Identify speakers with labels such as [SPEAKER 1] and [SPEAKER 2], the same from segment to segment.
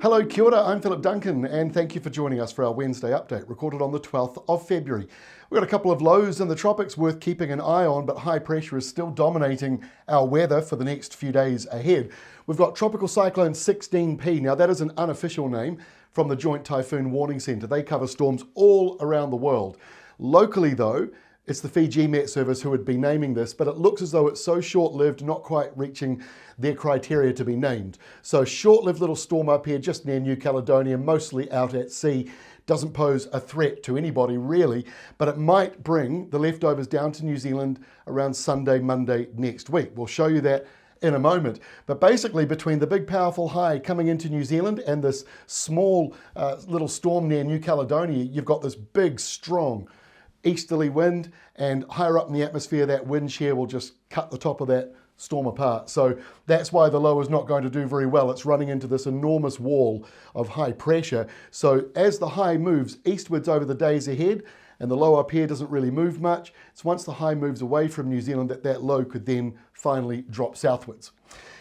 [SPEAKER 1] Hello, kia ora, I'm Philip Duncan, and thank you for joining us for our Wednesday update, recorded on the 12th of February. We've got a couple of lows in the tropics worth keeping an eye on, but high pressure is still dominating our weather for the next few days ahead. We've got Tropical Cyclone 16P. Now, that is an unofficial name from the Joint Typhoon Warning Centre. They cover storms all around the world. Locally, though, it's the Fiji Met Service who would be naming this, but it looks as though it's so short-lived, not quite reaching their criteria to be named. So short-lived little storm up here just near New Caledonia, mostly out at sea. Doesn't pose a threat to anybody really, but it might bring the leftovers down to New Zealand around Sunday, Monday next week. We'll show you that in a moment. But basically, between the big powerful high coming into New Zealand and this small little storm near New Caledonia, you've got this big, strong easterly wind, and higher up in the atmosphere, that wind shear will just cut the top of that storm apart. So that's why the low is not going to do very well. It's running into this enormous wall of high pressure. So as the high moves eastwards over the days ahead, and the low up here doesn't really move much, it's once the high moves away from New Zealand that low could then finally drop southwards.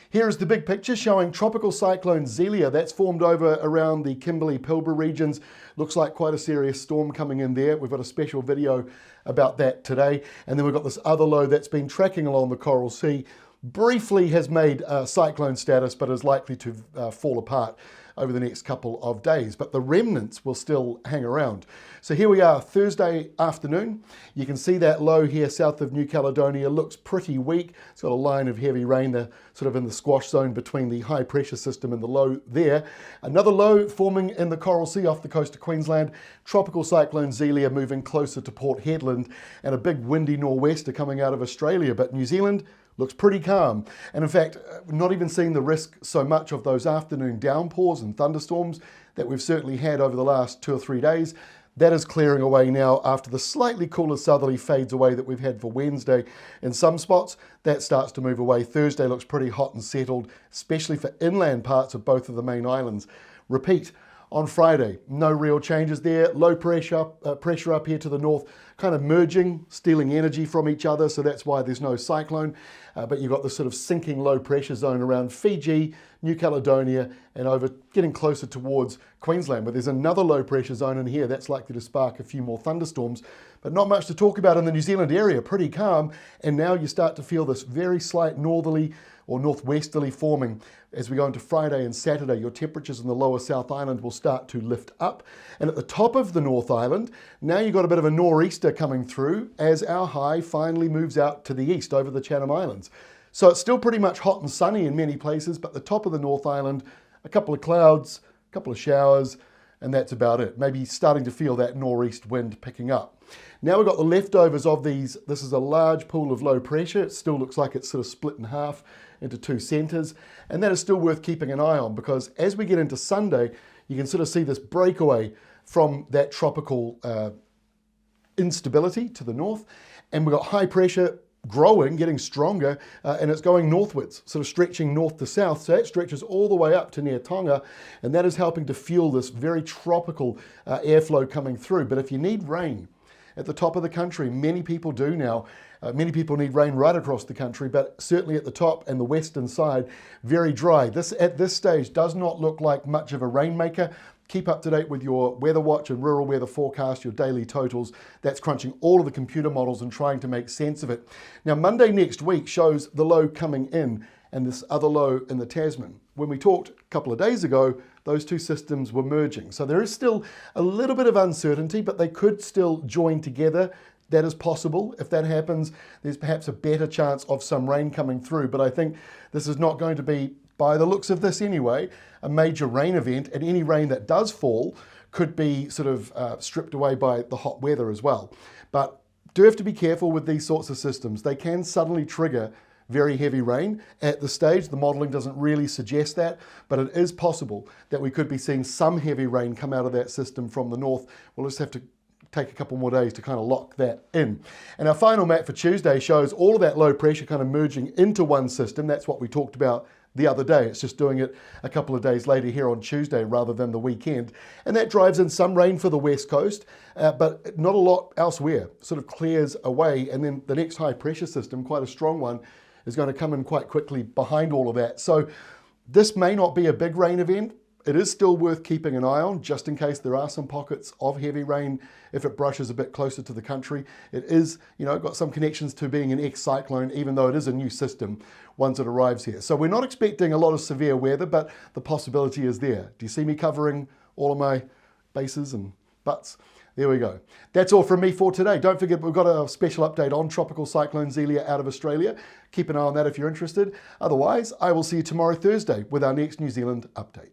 [SPEAKER 1] Here is the big picture showing Tropical Cyclone Zelia. That's formed over around the Kimberley-Pilbara regions. Looks like quite a serious storm coming in there. We've got a special video about that today. And then we've got this other low that's been tracking along the Coral Sea. Briefly has made cyclone status, but is likely to fall apart over the next couple of days. But the remnants will still hang around. So here we are, Thursday afternoon. You can see that low here south of New Caledonia looks pretty weak. It's got a line of heavy rain there, sort of in the squash zone between the high pressure system and the low there. Another low forming in the Coral Sea off the coast of Queensland. Tropical Cyclone Zelia moving closer to Port Hedland, and a big windy nor'wester coming out of Australia. But New Zealand looks pretty calm. And in fact, not even seeing the risk so much of those afternoon downpours and thunderstorms that we've certainly had over the last 2 or 3 days. That is clearing away now after the slightly cooler southerly fades away that we've had for Wednesday. In some spots, that starts to move away. Thursday looks pretty hot and settled, especially for inland parts of both of the main islands. Repeat, on Friday, no real changes there. Low pressure up here to the north, kind of merging, stealing energy from each other, so that's why there's no cyclone. But you've got this sort of sinking low pressure zone around Fiji, New Caledonia, and over getting closer towards Queensland. But there's another low pressure zone in here that's likely to spark a few more thunderstorms. But not much to talk about in the New Zealand area, pretty calm. And now you start to feel this very slight northerly or northwesterly forming. As we go into Friday and Saturday, your temperatures in the lower South Island will start to lift up. And at the top of the North Island, now you've got a bit of a nor'easter coming through as our high finally moves out to the east over the Chatham Islands. So it's still pretty much hot and sunny in many places, but the top of the North Island, a couple of clouds, a couple of showers, and that's about it. Maybe starting to feel that nor'east wind picking up. Now we've got the leftovers of these. This is a large pool of low pressure. It still looks like it's sort of split in half into two centres, and that is still worth keeping an eye on, because as we get into Sunday, you can sort of see this breakaway from that tropical instability to the north, and we've got high pressure growing, getting stronger, and it's going northwards, sort of stretching north to south. So that stretches all the way up to near Tonga, and that is helping to fuel this very tropical airflow coming through. But if you need rain at the top of the country, many people do now. Many people need rain right across the country, but certainly at the top and the western side, very dry. This at this stage does not look like much of a rainmaker. Keep up to date with your weather watch and rural weather forecast, your daily totals. That's crunching all of the computer models and trying to make sense of it. Now, Monday next week shows the low coming in and this other low in the Tasman. When we talked a couple of days ago, those two systems were merging. So there is still a little bit of uncertainty, but they could still join together. That is possible. If that happens, there's perhaps a better chance of some rain coming through. But I think this is not going to be, by the looks of this anyway, a major rain event, and any rain that does fall could be sort of stripped away by the hot weather as well. But do have to be careful with these sorts of systems. They can suddenly trigger very heavy rain. At this stage, the modelling doesn't really suggest that, but it is possible that we could be seeing some heavy rain come out of that system from the north. We'll just have to take a couple more days to kind of lock that in. And our final map for Tuesday shows all of that low pressure kind of merging into one system. That's what we talked about the other day. It's just doing it a couple of days later here on Tuesday rather than the weekend. And that drives in some rain for the west coast, but not a lot elsewhere. Sort of clears away. And then the next high pressure system, quite a strong one, is going to come in quite quickly behind all of that. So this may not be a big rain event. It is still worth keeping an eye on, just in case there are some pockets of heavy rain if it brushes a bit closer to the country. It is, got some connections to being an ex-cyclone, even though it is a new system once it arrives here. So we're not expecting a lot of severe weather, but the possibility is there. Do you see me covering all of my bases and butts? There we go. That's all from me for today. Don't forget, we've got a special update on Tropical Cyclone Zelia out of Australia. Keep an eye on that if you're interested. Otherwise, I will see you tomorrow, Thursday, with our next New Zealand update.